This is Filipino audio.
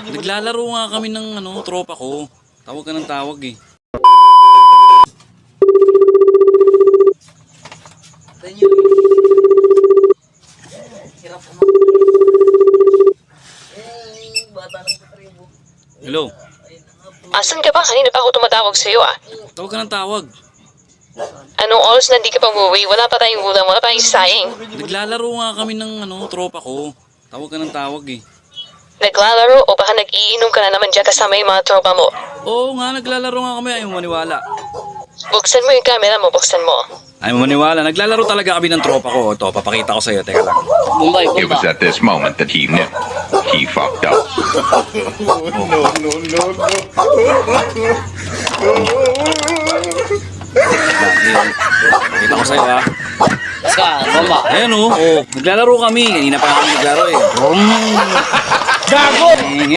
Naglalaro nga kami ng tropa ko. Tawag ka ng tawag eh. Hello. Asan ka ba? Kanina pa ako tumatawag sa'yo ah. Tawag ka ng tawag. Anong oras na di ka pa umuwi? Wala pa tayong ulam, wala pa tayong saying. Naglalaro nga kami ng tropa ko. Tawag ka ng tawag eh. Naglalaro o baka nag-iinom ka na naman dyan kasama yung mga tropa mo? Oo nga, naglalaro nga kami. Ayaw mo maniwala. Buksan mo yung camera mo, buksan mo. Ayaw mo maniwala. Naglalaro talaga kami ng tropa ko. Ito, papakita ko sa'yo. Teka lang. It was at this moment that he knew he fucked up. Pakita ko sa'yo ha. Bomba. Ayan naglalaro kami. Kanina pa kami naglaro eh. Gago!